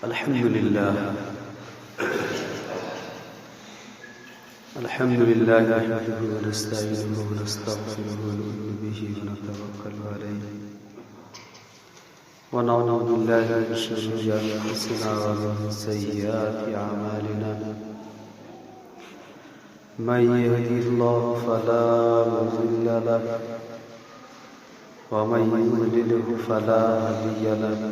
अल्हम्दुलिल्लाह नहमदुहु व नस्तईनुहु व नस्तगफिरुहु व नु'मिनु बिही व नतवक्कलु अलैहि व नऊज़ु बिल्लाहि मिन शुरूरि अंफुसिना व मिन सय्यिआति अअमालिना मन यहदिहिल्लाहु फला मुज़िल्ल लहु व मन युज़लिल्हु फला हादिय लहु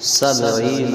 70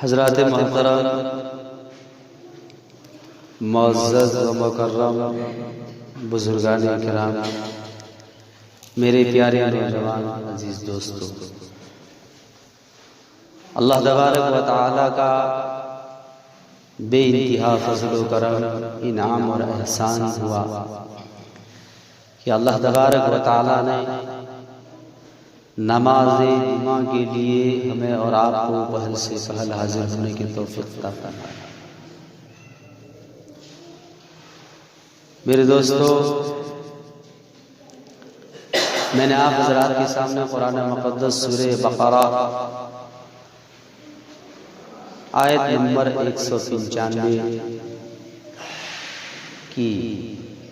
हज़रात मोहतरम मुअज़्ज़ज़ व मुकर्रम बुजुर्गान किराम, मेरे प्यारे नौजवान अजीज दोस्तों, अल्लाह तबारक व तआला का बेइंतहा फज़ल व करम, इनाम और एहसान हुआ कि अल्लाह तबारक व तआला ने नमाज़-ए-जुमा के लिए हमें और आपको पहल से पहल हाजिर होने की तौफीक अता फरमाई। मेरे दोस्तों, मैंने आप हज़रात के सामने कुरान मुक़द्दस सूरे बक़रा आयत नंबर 195 की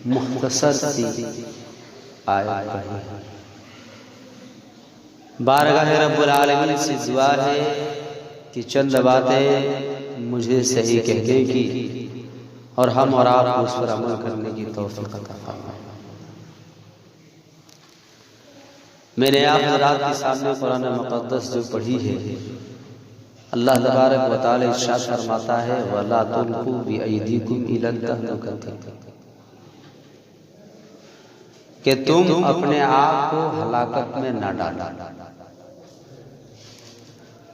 मुख्तसर सी आयत पढ़ी है। बारगाह रब्बुल आलमीन से दुआ है कि चंद बातें मुझे सही कहने की और हम और आप उस पर अमल करने की तौफीक अता फरमाए। मैंने आप हज़रात के सामने कुरान मुक़द्दस जो पढ़ी है, अल्लाह तबारक व तआला इरशाद फरमाता है वला तुल्कू बिअयदीकुम इला तहलुकति, कि तुम अपने आप को हलाकत में न डालो।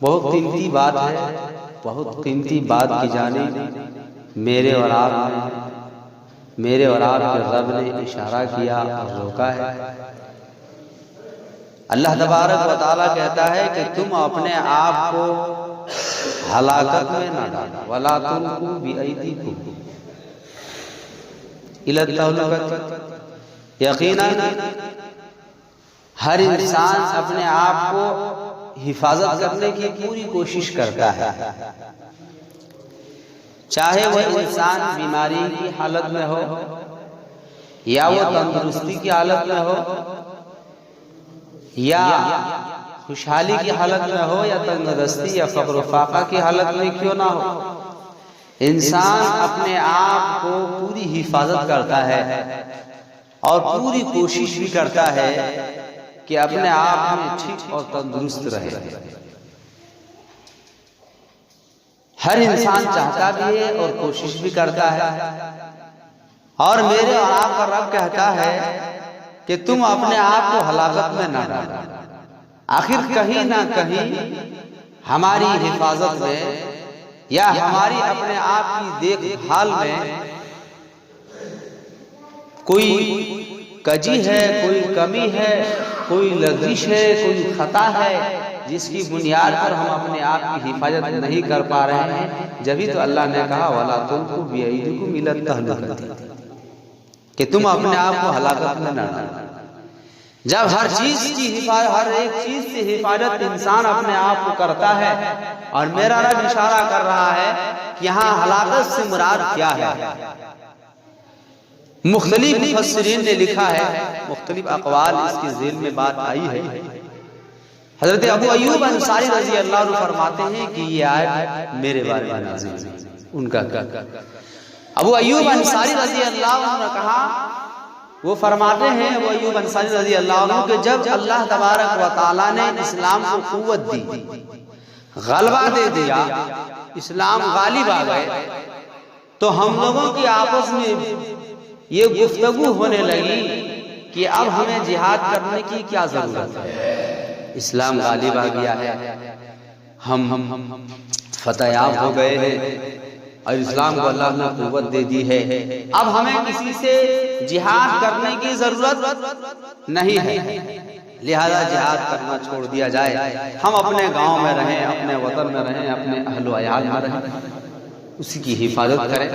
बहुत कीमती बात है, बहुत कीमती बात की जाने मेरे और आपके रब ने इशारा किया और रोका है। अल्लाह तबारक व तआला कहता है कि तुम अपने आप को हलाकत में न डालो। वला तुल्कू बिअयदीकुम इला तहलुकति, यकीनन हर इंसान अपने आप को हिफाजत करने की पूरी कोशिश करता है, चाहे वह इंसान बीमारी की हालत में हो या वो तंदुरुस्ती की हालत में हो या खुशहाली की हालत में हो या तंगदस्ती या फक्र फाका की हालत में क्यों ना हो, इंसान अपने आप को पूरी हिफाजत करता है और पूरी कोशिश भी करता है कि अपने आप में ठीक और तंदुरुस्त रहे। हर इंसान चाहता भी है और कोशिश भी करता है, और मेरे और आपका रब कहता है कि तुम अपने आप को हलाकत में ना डालो। आखिर कहीं ना कहीं हमारी हिफाजत में या हमारी अपने आप की देखभाल में कोई कजी है, कोई कमी है, कोई लग़ज़िश है, कोई खता है, जिसकी बुनियाद पर हम अपने आप की हिफाजत नहीं कर पा रहे हैं। जभी तो अल्लाह ने कहा वला तुल्कू बिअयदीकुम इला तहलुकति, कि तुम अपने आप को हलाकत में न डालो। जब हर एक चीज से हिफाजत इंसान अपने आप को करता है, और मेरा रब इशारा कर रहा है कि यहाँ हलाकत से मुराद क्या है, मुख्तलिफ मुफस्सिरीन ने लिखा है, मुख्तलिफ अक़वाल इसकी ज़ेल में बात आई है। हज़रत अबू अय्यूब अंसारी रज़ी अल्लाह अन्हु फरमाते हैं कि ये आयत मेरे बारे में नाज़िल हुई। उनका अबू अय्यूब अंसारी रज़ी अल्लाह अन्हु ने कहा, वो फरमाते हैं अबू अय्यूब अंसारी रज़ी अल्लाह अन्हु कि जब अल्लाह तबारक व तआला ने इस्लाम को क़ुव्वत दी, गलबा दे दिया, इस्लाम गालिब आ गए, तो हम लोगों की आपस में ये गुफ्तगू होने लगी कि अब हमें जिहाद करने की क्या जरूरत है। इस्लाम गालिब आ गया है, हम फतयाब हो गए हैं और इस्लाम को अल्लाह ने क़ुव्वत दे दी है, अब हमें किसी से जिहाद करने की जरूरत नहीं है, लिहाजा जिहाद करना छोड़ दिया जाए, हम अपने गांव में रहें, अपने वतन में रहें, अपने अहल अयाल में रहें, उसी की हिफाजत करें।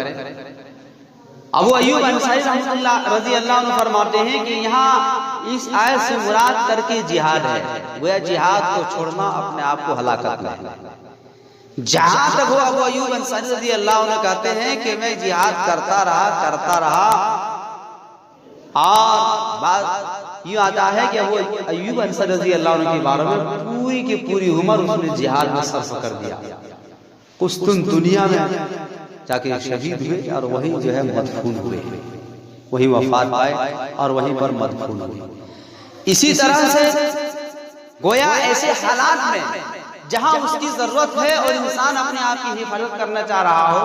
अबू अय्यूब अंसारी रज़ी अल्लाह अन्हु फरमाते हैं कि यहाँ इस आयत से मुराद करके जिहाद है, गोया जिहाद को छोड़ना अपने आप को हलाकत में है। जहां तक वो अबू अय्यूब अंसारी रज़ी अल्लाह अन्हु कहते हैं कि मैं जिहाद करता रहा और बात यूं आता है कि अबू अय्यूब अंसारी रज़ी अल्लाह अन्हु के बारे में पूरी की पूरी उम्र उसने जिहाद में सर्फ कर दिया। कुस्तुन दुनिया में जाके शहीद हुए और वहीं जो है मदफून हुए, वहीं वफात पाए और वहीं पर मदफून हुए। इसी तरह से गोया ऐसे हालात में जहां उसकी जरूरत है और इंसान अपने आप की हिफाजत करना चाह रहा हो,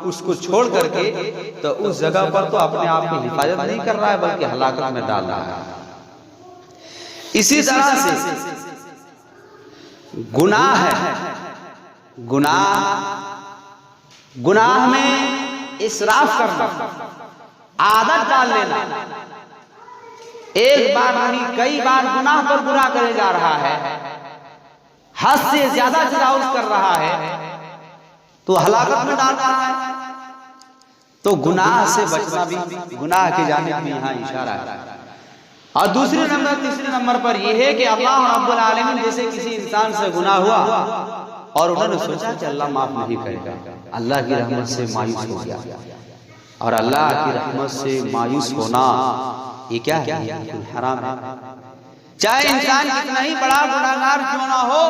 उसको छोड़ करके तो उस जगह पर तो अपने आप की हिफाजत नहीं कर रहा है बल्कि हलाकत में डाल रहा है। इसी तरह से गुनाह है, गुनाह में इसराफ करना, आदत डाल लेना, एक बार नहीं कई बार गुनाह पर बुरा करे जा रहा है, हद से ज्यादा तजावुज कर रहा है, तो हलाकत में डाल रहा है। तो गुनाह से बचना भी, गुनाह की जानिब भी यहाँ इशारा है। और तीसरे नंबर पर यह है कि अल्लाह रब्बुल आलमीन जैसे किसी इंसान से गुनाह हुआ और उन्होंने सोचा कि अल्लाह माफ नहीं करेगा, अल्लाह की रहमत से मायूस हो गया। और अल्लाह की रहमत से मायूस होना ये क्या है? हराम है। चाहे इंसान कितना ही बड़ा गुनाहगार क्यों ना हो,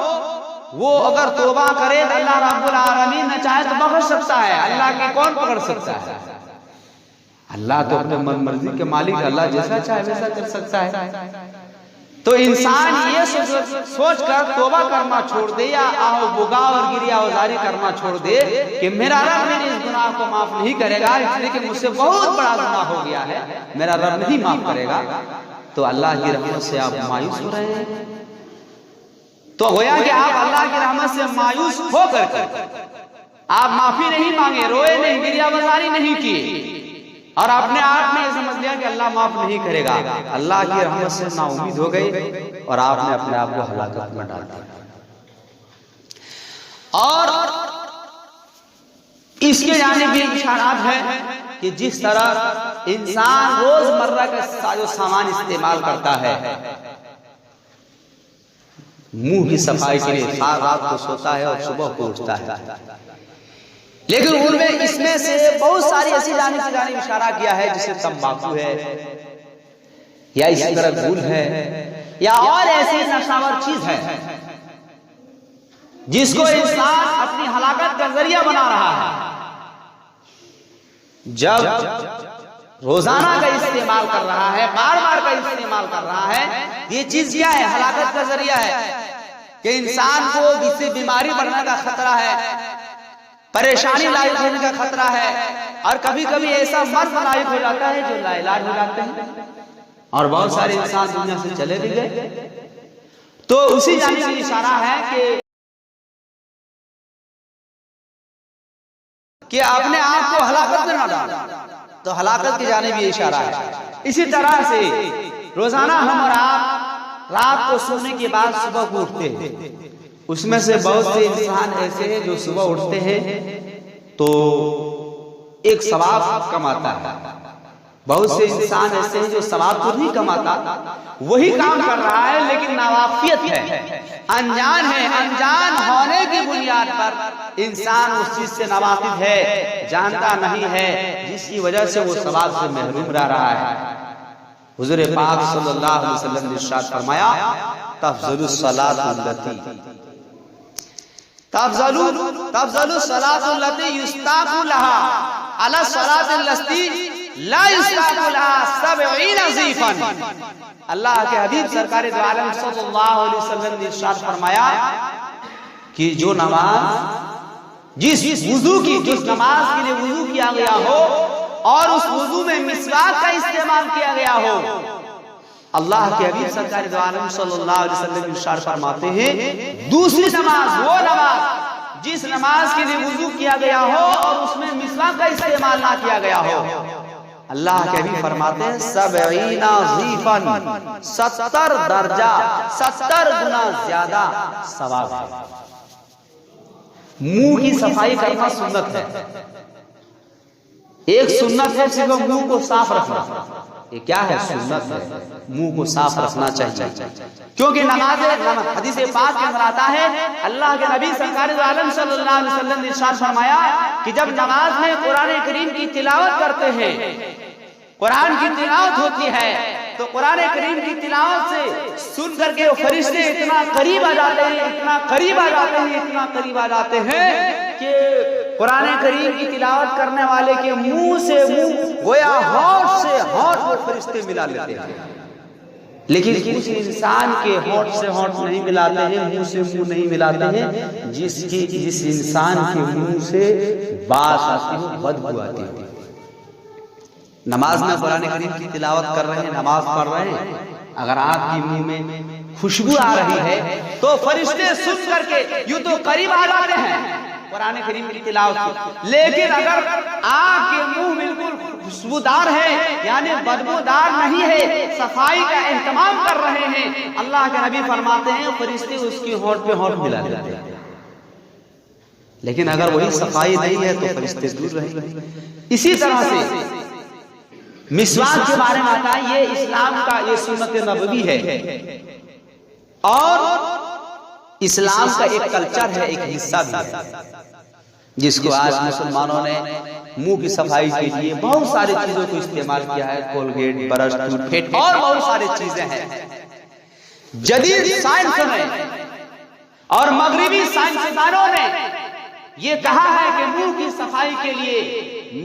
वो अगर तौबा करे तो अल्लाह रब्बुल आलमीन न चाहे तो बख्श सकता है। अल्लाह के कौन पकड़ सकता है? अल्लाह तो अपने मन मर्जी के मालिक, अल्लाह जैसा चाहे वैसा कर सकता है। तो इंसान ये सोच कर तौबा करना छोड़ दे या आओ बुगा और गिरिया औजारी करना छोड़ दे कि मेरा रब मेरे इस गुनाह को माफ नहीं करेगा, इसलिए कि मुझसे बहुत बड़ा गुनाह हो गया है, मेरा रब नहीं माफ करेगा, तो अल्लाह की रहमत से आप मायूस हो रहे हैं। तो गोया कि आप अल्लाह की रहमत से मायूस होकर आप माफी नहीं मांगे, रोए नहीं, गिरिया औजारी नहीं किए और अपने आप में समझ लिया कि अल्लाह माफ नहीं करेगा, अल्लाह की रहमत से नाउमीद हो गई और आपने अपने आप को हलाकत में डाल दिया। और इसके जाने भी इशारात है कि जिस तरह इंसान रोजमर्रा का साजो सामान इस्तेमाल करता है, मुंह की सफाई के लिए रात को सोता है और सुबह को उठता है, लेकिन उनमें इसमें से बहुत सारी ऐसी जानिब इशारा किया है जिसे तंबाकू है या इसी तरह गुल है या और ऐसी नशावर चीज है जिसको इंसान अपनी हलाकत का जरिया बना रहा है। जब रोजाना का इस्तेमाल कर रहा है, बार बार का इस्तेमाल कर रहा है, ये चीज क्या है? हलाकत का जरिया है कि इंसान को इससे बीमारी बढ़ने का खतरा है, परेशानी लायक होने का खतरा है, और कभी कभी ऐसा मर्ज लायक हो जाता है जो लाइलाज हो जाते हैं और बहुत सारे इंसान दुनिया से चले भी गए। तो उसी जानिब इशारा है कि अपने आप को हलाकत में ना डालो, तो हलाकत की जानिब ये इशारा है। इसी तरह से रोजाना हम और आप रात को सोने के बाद सुबह को उठते हैं, उसमें से बहुत से इंसान ऐसे हैं जो सुबह उठते हैं तो एक सवाब कमाता है, बहुत से इंसान ऐसे हैं जो सवाब तो नहीं कमाता, वही काम कर रहा है लेकिन नावाफियत है, अनजान है। अनजान होने की बुनियाद पर इंसान उस चीज से नावाकिफ है, जानता नहीं है, जिसकी वजह से वो सवाब से महरूम रह रहा है। हुजूर पाक सल्लल्लाहु अलैहि वसल्लम ने इरशाद फरमाया, तफज़लुस सलातुल्लती तफज़लुस सलातुल्लती युस्ताक़ु लहा अला सलातिल्लती ला युस्ताक़ु लहा सबईना ज़ीफ़न। अल्लाह के हबीब सरकार दो आलम सल्लल्लाहु अलैहि वसल्लम ने इरशाद फरमाया कि जो नमाज जिस नमाज के लिए वुजू किया गया हो और उस वुजू में मिसवाक का इस्तेमाल किया गया हो, अल्लाह के हबीब सरकार दो आलम सल्लल्लाहु अलैहि वसल्लम इरशाद फरमाते हैं, दूसरी नमाज वो नमाज जिस नमाज के लिए वुजू किया गया हो और उसमें मिसवाक का इस्तेमाल ना किया गया हो, अल्लाह के हबीब फरमाते हैं सबईना ज़ीफ़न, 70 दर्जा 70 गुना ज्यादा सवाब है। मुंह की सफाई करना सुन्नत है। एक सुन्नत है सिर्फ मुंह को साफ रखना, ये क्या है? सुन्नत है, मुंह को साफ रखना चाहिए। क्योंकि नमाज हदीस पाक के अंदर आता है, अल्लाह के नबी सरकार दो आलम सल्लल्लाहु अलैहि वसल्लम ने इरशाद फरमाया कि जब नमाज में कुरान करीम की तिलावत करते हैं, कुरान की तिलावत होती है, तो कुरान करीम की तिलावत से सुन करके वो फरिश्ते इतना करीब आ जाते हैं, इतना करीब आ जाते हैं, इतना करीब आ जाते हैं कि कुरान करीम की तिलावत करने वाले के मुंह से मुंह, गोया होंठ से होंठ वो फरिश्ते मिला लेते हैं। लेकिन किसी इंसान के होंठ से होंठ नहीं मिलाते हैं, मुंह से मुंह नहीं मिलाते हैं, जिस इंसान के मुंह से बात आती हो, बदबू आती हो। नमाज में कुरान करीम की तिलावत कर रहे हैं, नमाज पढ़ रहे हैं, अगर आपकी मुंह में खुशबू आ रही है तो फरिश्ते सुन करके यूं तो करीब आ जाते हैं कुरान करीम की तिलावत। लेकिन अगर आपके मुंह बिल्कुल खुशबूदार है, यानी बदबूदार नहीं है, सफाई का एहतमाम कर रहे हैं, अल्लाह के नबी फरमाते हैं फरिश्ते उसकी होंठ पे होंठ मिला देते हैं। लेकिन अगर वही सफाई नहीं है तो फरिश्ते दूर रहेंगे। इसी तरह से मिसवाक के बारे में आता है, ये इस्लाम का ये सुन्नत नबवी है और इस्लाम का एक कल्चर है, एक हिस्सा भी है, जिसको आज मुसलमानों ने मुंह की सफाई के लिए बहुत सारी चीजों को इस्तेमाल किया है, कोलगेट, ब्रश, टूथपेस्ट और बहुत सारी चीजें हैं। जदीद साइंस ने और मगरिबी साइंसदानों ने ये कहा है कि मुंह की सफाई के लिए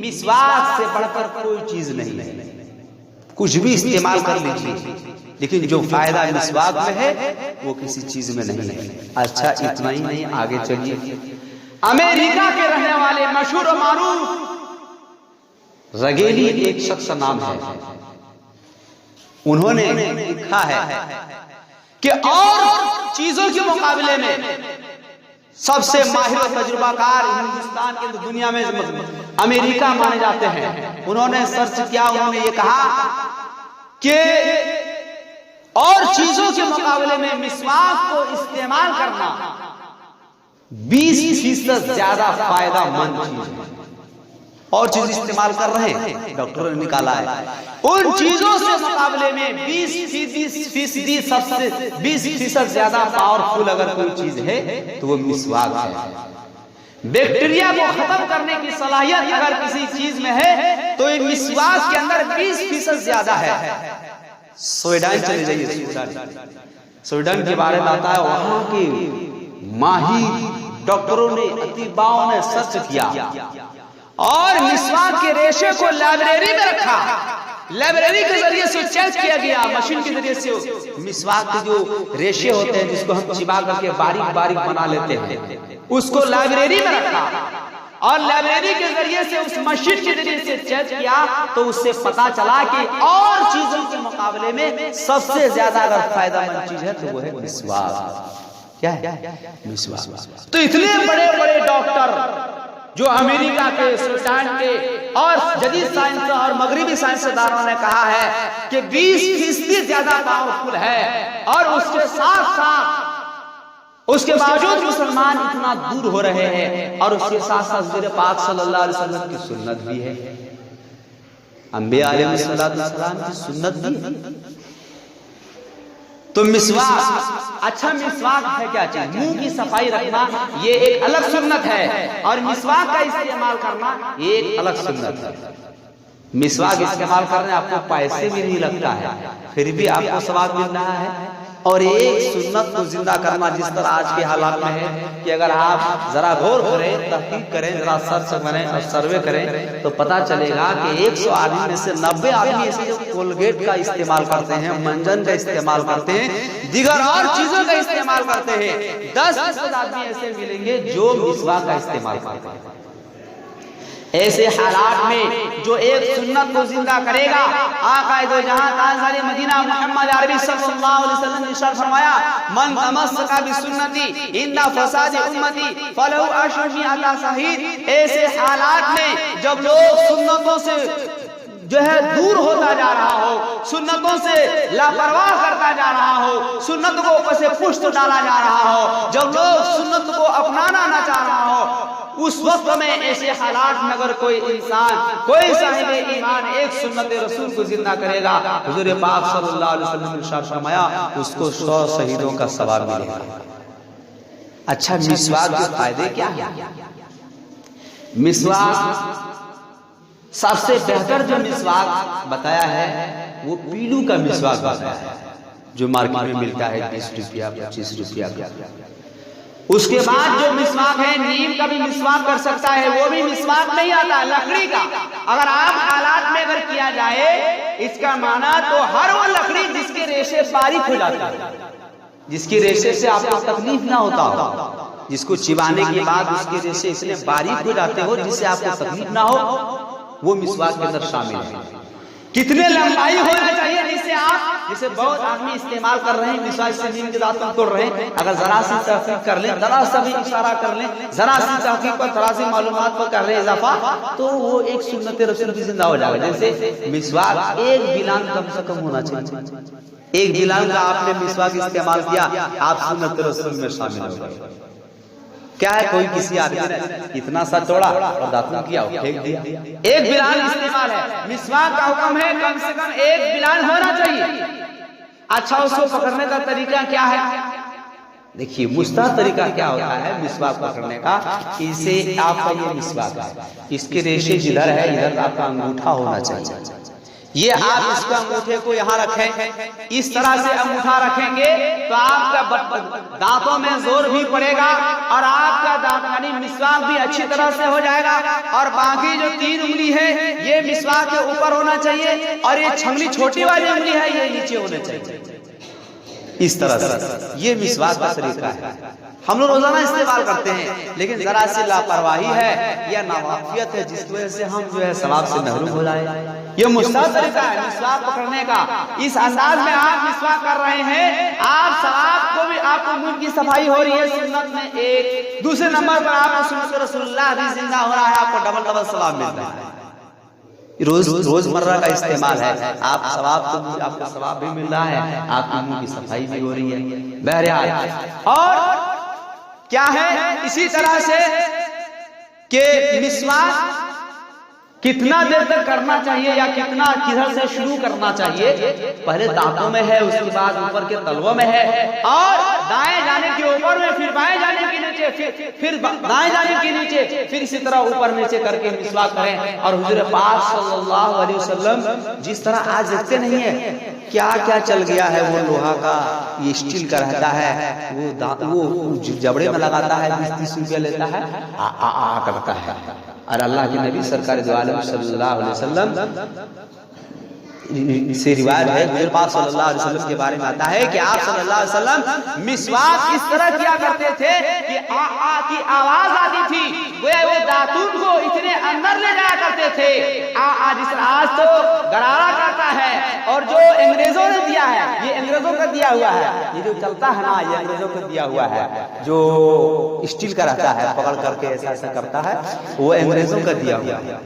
मिसवाक से बढ़कर कोई चीज नहीं है। कुछ भी इस्तेमाल कर लीजिए, लेकिन जो फायदा मिसवाक में है वो किसी चीज में नहीं है। अच्छा, इतना ही नहीं, आगे चलिए। अमेरिका के रहने वाले मशहूर और मारूफ रगेली एक शख्स का नाम है, उन्होंने लिखा है कि और चीजों के मुकाबले में सबसे माहिर तजुर्बाकार हिंदुस्तान के दुनिया में अमेरिका माने जाते हैं। उन्होंने सर्च किया, उन्होंने ये कहा कि और चीजों के मुकाबले में मिसवाक को इस्तेमाल करना 20% ज्यादा फायदामंद चीज है। और चीज इस्तेमाल कर रहे हैं, डॉक्टरों ने निकाला है, उन चीजों से मुकाबले में 20% सबसे 20% ज्यादा पावरफुल अगर कोई चीज है तो वो मिसवाक है। बैक्टीरिया को खत्म करने की सलाहियत अगर किसी चीज में है तो ये मिसवाक के अंदर 20% ज्यादा है। स्वीडन चले जाइए, स्वीडन के बारे में आता है, वहां के माहिर डॉक्टरों ने, अतिबाओं ने सर्च किया और मिसवाक के रेशे को लाइब्रेरी में रखा। लाइब्रेरी के जरिए से चेक किया गया, मशीन के जरिए से मिसवाक के जो रेशे होते हैं, जिसको हम चिबा करके बारीक बारीक बना लेते हैं, उसको लाइब्रेरी में रखा और लाइब्रेरी के जरिए से उस मशीन के जरिए से चेक किया तो उससे पता चला कि और चीजों के मुकाबले में सबसे ज्यादा अगर फायदेमंद चीज है तो वो है मिसवाक। क्या है? मिसवाक। तो इतने बड़े बड़े डॉक्टर जो अमेरिका के, स्वीडन के और जदीद साइंस और मगरिबी साइंसदानों ने कहा है कि 20% ज्यादा पावरफुल है, और उसके साथ साथ उसके बावजूद मुसलमान इतना दूर हो रहे हैं, और उसके साथ साथ हुजूर पाक सल्लल्लाहु अलैहि वसल्लम की सुन्नत भी है। अंबिया अलैहिस्सलाम की सुन्नत भी। तो मिसवाक, अच्छा मिसवाक है क्या चीज? मुंह की सफाई रखना ये एक अलग सुन्नत है, और मिसवाक का इस्तेमाल करना ये एक अलग सुन्नत है। मिसवाक इस्तेमाल करने आपको पैसे भी नहीं लगता है, फिर भी आपको सवाब मिल रहा है। और एक सुन्नत को जिंदा करना जिस तरह आज के हालात में है कि अगर आप जरा गौर करें, तहकीक करें, जरा सर्च करें और सर्वे करें तो पता चलेगा कि 100 आदमी में से 90 आदमी ऐसे जो कोलगेट का इस्तेमाल करते हैं, मंजन का इस्तेमाल करते हैं, दीगर और चीजों का इस्तेमाल करते हैं। 10% आदमी ऐसे मिलेंगे जो मिसवाक का इस्तेमाल करते हैं। ऐसे हालात में जो एक सुन्नत को जिंदा करेगा, आका दो जहां ताजदार मदीना मोहम्मद अरबी सल्लल्लाहु अलैहि वसल्लम ने इरशाद फरमाया, मन तमस्सका बिसुन्नती इंदा फसाद उम्मती फलहु अशमी अता शहीद। ऐसे हालात में जब लोग सुन्नतों से जो है दूर होता जा रहा हो, सुन्नतों से लापरवाह करता जा रहा हो, सुन्नत को ऊपर से पुष्ट डाला जा रहा हो, जब लोग सुन्नत को अपनाना ना चाह रहा हो, उस वक्त में ऐसे हालात में अगर कोई इंसान, कोई साहिब ईमान एक सुन्नत रसूल को जिंदा करेगा, हुजूर पाक सल्लल्लाहु अलैहि वसल्लम ने इरशाद फरमाया उसको 100 शहीदों का सवाब मिलेगा। अच्छा, मिसवाक के फायदे क्या है? मिसवाक सबसे बेहतर जो मिसवाक बताया है वो पीलू का मिसवाक बताया है, जो मार्केट में मिलता है 20 रुपया 25 रुपया का। उसके बाद जो मिसवाक है, नीम का भी मिसवाक कर सकता है, वो भी मिसवाक नहीं आता, लकड़ी का। अगर आप हालात में अगर किया जाए इसका माना तो हर वो लकड़ी जिसके रेशे बारीक हो जाता है, जिसकी रेशे से आपको तकलीफ ना होता हो, जिसको चिबाने के बाद उसके रेशे इतने बारीक हो जाते हो जिससे आपको तकलीफ ना हो, वो मिसवाक के अंदर शामिल है। कितने लंबाई होना चाहिए जिससे आप, जिसे बहुत आदमी इस्तेमाल कर रहे हैं, मिसाल से नीम के दांतों तोड़ रहे हैं, अगर जरा सी तहकीक कर लें, जरा सा भी इशारा कर लें, जरा सी तहकीक पर जरा सी मालूमात पर कर रहे हैं इजाफा, तो वो एक सुन्नत रसूल की जिंदा हो जाएगा। जैसे मिसवाक एक बिलान कम से कम होना चाहिए, एक बिलान का आपने मिसवाक इस्तेमाल किया, आप सुन्नत रसूल में शामिल हो गए। क्या है, कोई किसी आदमी ने इतना सा तोड़ा और दातुन किया, फेंक दिया, एक बिलान इस्तेमाल है। मिसवाक का हुक्म है कम से कम एक बिलान होना चाहिए। अच्छा, उसको पकड़ने का तरीका क्या है? देखिए, मुस्तहब तरीका क्या होता है मिसवाक पकड़ने का? इसे आपका ये मिसवाक है, इसके रेशे जिधर है इधर आपका अंगूठा होना चाहिए। ये आप इसका अंगूठे को यहाँ रखें, इस तरह से अंगूठा रखेंगे तो आपका दांतों में जोर भी पड़ेगा और आपका दांत यानी मिसवाक भी अच्छी तरह से हो जाएगा। और बाकी जो 3 उंगली है ये मिसवाक के ऊपर होना चाहिए, और ये छंगली छोटी वाली उंगली है ये नीचे होने चाहिए। इस तरह से ये मिसवाक का तरीका है। हम लोग रोजाना इस्तेमाल करते हैं, लेकिन जरा सी लापरवाही है या नावाफियत है जिसकी वजह से हम जो है सवाब से महरूम हो जाए। ये मुस्तहब तरीका है मिसवाक पकड़ने का। इस अंदाज में आप मिसवाक कर रहे हैं, आप सवाब को भी, आपको मुंह की सफाई हो रही है सुन्नत में एक, दूसरे नंबर पर आपको सुन्नत रसूलुल्लाह भी जिंदा हो रहा है, आपको डबल सवाब मिल रहा है। रोजमर्रा का इस्तेमाल है, आप सवाब को, आपको सवाब भी मिल रहा है, आपकी मुंह की सफाई भी हो रही है। बहरहाल, और क्या है इसी तरह से कि मिसवाक कितना देर तक करना चाहिए या कितना किधर से शुरू करना चाहिए? पहले दांतों में है, उसके बाद ऊपर के तलवों में है, और दाएं जाने के ऊपर में, फिर बाएं जाने के नीचे, फिर दाएं जाने के नीचे, फिर इसी तरह ऊपर नीचे करके मिसवाक करें। और हुजूर पाक सल्लल्लाहु अलैहि वसल्लम जिस तरह आज देखते नहीं है क्या क्या चल गया है, वो लोहा का, ये स्टील का रहता है, वो जबड़े में लगाता है, 20-30 रुपया लेता है, आ करता है। और अल्लाह के नबी सरकार दो आलम सल्लल्लाहु अलैहि वसल्लम से रिवायत है, हुजूर पाक सल्लल्लाहु अलैहि वसल्लम के बारे में आता है कि आप सल्लल्लाहु अलैहि वसल्लम मिसवाक इस तरह किया करते थे कि आ की आवाज आती थी, वो दातून को इतने अंदर ले जाया करते थे। जिस आज तो गरारा करता है, और जो अंग्रेजों ने दिया है, ये अंग्रेजों का दिया हुआ है, ये जो चलता है ना, ये अंग्रेजों का दिया हुआ है, जो स्टील का रहता है, पकड़ करके ऐसा ऐसा करता है, वो अंग्रेजों का दिया हुआ है।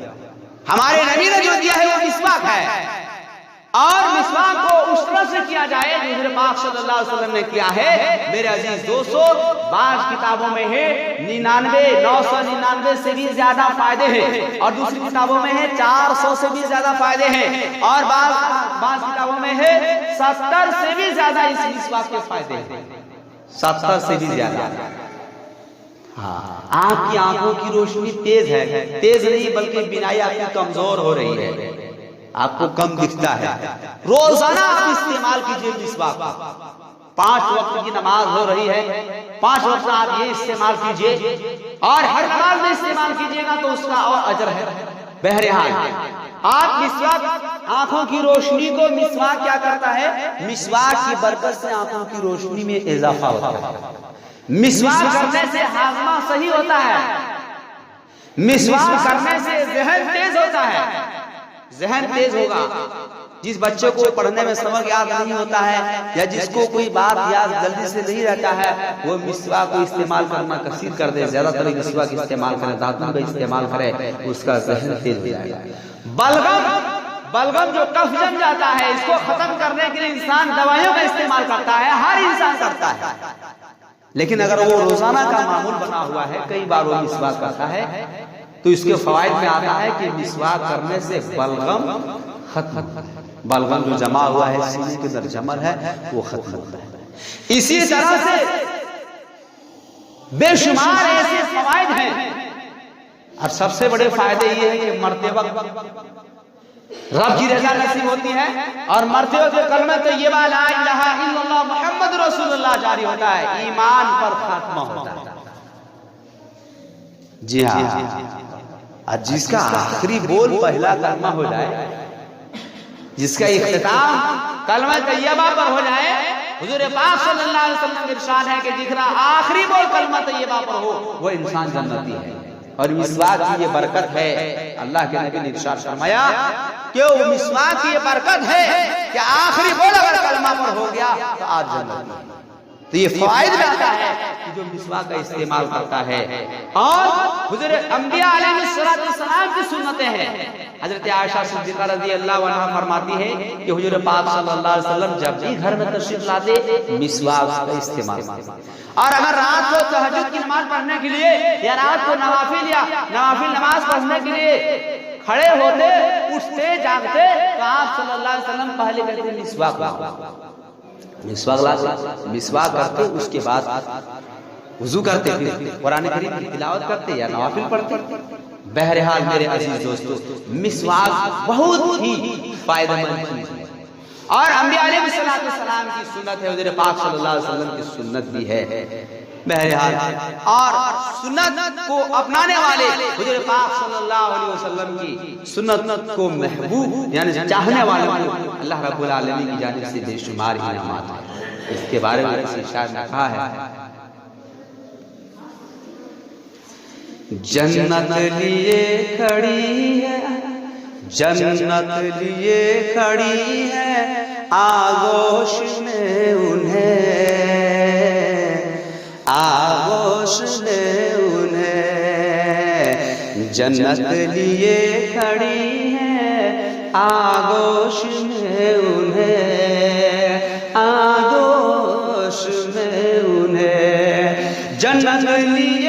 हमारे नबी ने जो दिया है वो मिसवाक है। और मिसवाक को उस तरह से किया जाए जो हज़रत पाक सल्लल्लाहु अलैहि वसल्लम ने किया है। मेरे अजीज दोस्तों, बाज़ किताबों में है 999 से भी ज्यादा फायदे हैं और दूसरी किताबों में है 400 से भी ज्यादा फायदे हैं और बाज़ किताबों में है 70 से भी ज्यादा इस मिसवाक के फायदे हैं, 70 से भी ज्यादा। हाँ, आपकी आंखों की रोशनी तेज है, तेज नहीं बल्कि बीनाई आपकी कमजोर हो रही है, आपको कम दिखता है। रोजाना आप इस्तेमाल कीजिए मिसवाक। 5 वक्त की नमाज हो रही है, 5 वक्त आप ये इस्तेमाल कीजिए और हर नमाज में इस्तेमाल कीजिएगा तो उसका और अजर है। बहरहाल आप मिसवाक, आंखों की रोशनी को मिसवाक क्या करता है? मिसवाक की बरकत से आंखों की रोशनी में इजाफा होता है। मिसवाक करने से हाजमा सही होता है, मिसवाक करने से ज़हन तेज होता है। ज़हन तेज होगा। जिस बच्चे को पढ़ने में सबक याद नहीं होता है या जिसको कोई बात याद जल्दी से नहीं रहता है, वो मिसवाक को इस्तेमाल करना कसीर कर दे, ज्यादातर मिसवाक इस्तेमाल करे, दातुन का इस्तेमाल करे, उसका ज़हन तेज हो जाएगा। बलगम जो कफ जम जाता है, इसको खत्म करने के लिए इंसान दवाइयों का इस्तेमाल करता है, हर इंसान करता है। लेकिन अगर वो रोजाना का मामूल बना हुआ है, कई बार वो मिसवाक करता है, तो इसके फवाइद में आता है कि मिसवाक करने से बलगम खत्म, बलगम जो जमा हुआ है सीने के अंदर जमल है वो खत्म होता है। इसी तरह से बेशुमार ऐसे फवाइद हैं और सबसे बड़े फायदे ये है कि मरते वक्त रब की रजा नसीब होती है और मरते वक्त कलमा तय्यबा ला इलाहा इल्लल्लाह मुहम्मद रसूलुल्लाह जारी होता है, ईमान पर खात्मा होता है। जी हाँ, और जिसका आखिरी बोल पहला कलमा हो जाए, जिसका इख्तिताम कलमा तय्यबा पर हो जाए, हुजूर पाक सल्लल्लाहु अलैहि वसल्लम का इरशाद है कि जिसका आखिरी बोल कलमा तय्यबा पर हो वो इंसान जन्नती है। और मिसवाक की ये बरकत है, अल्लाह के नबी ने इरशाद फरमाया कि वो मिसवाक की ये बरकत है कि आखिरी बोल अगर कलमा पर हो गया तो आज जन्नत है। तो ये फायद में आता है कि जो मिसवाक का इस्तेमाल करता है। और हुजूर अंबिया अलैहिस्सलाम की सुन्नतें हैं। हजरत आयशा सिद्दीक़ा रज़ियल्लाहु अन्हा फरमाती है कि हुजूर पाक सल्लल्लाहु अलैहि वसल्लम जब भी घर में तशरीफ लाते मिसवाक का इस्तेमाल करते। और अगर रात को तहज्जुद की नमाज पढ़ने के लिए या रात को नवाफिल नमाज पढ़ने के लिए खड़े होते, उठते, जागते तो आप सल्लल्लाहु अलैहि वसल्लम पहले कहते मिसवाक करते, उसके बाद वुजू करते, फिर कुरान करीम की तिलावत करते या नवाफिल पढ़ते। बहरहाल मेरे अजीज दोस्तों, मिसवाक बहुत ही फायदेमंद चीज है और अंबिया अलैहिस्सलाम की सुन्नत है, हुजूर पाक सल्लल्लाहु अलैहि वसल्लम की सुन्नत भी है। बहरहाल और सुन्नत को अपनाने वाले हुजूर पाक सल्लल्लाहु अलैहि वसल्लम की सुन्नत को महबूब यानी चाहने वाले को अल्लाह रब्बुल आलमीन की जानिब से बेशुमार इनामात है। इसके बारे में इरशाद ने कहा है, जन्नत लिए खड़ी है, जन्नत लिए खड़ी है, आगोश में उन्हें, आगोश में उन्हें, जन्नत लिए खड़ी है, आगोश में उन्हें, आगोश में उन्हें, जन्नत लिए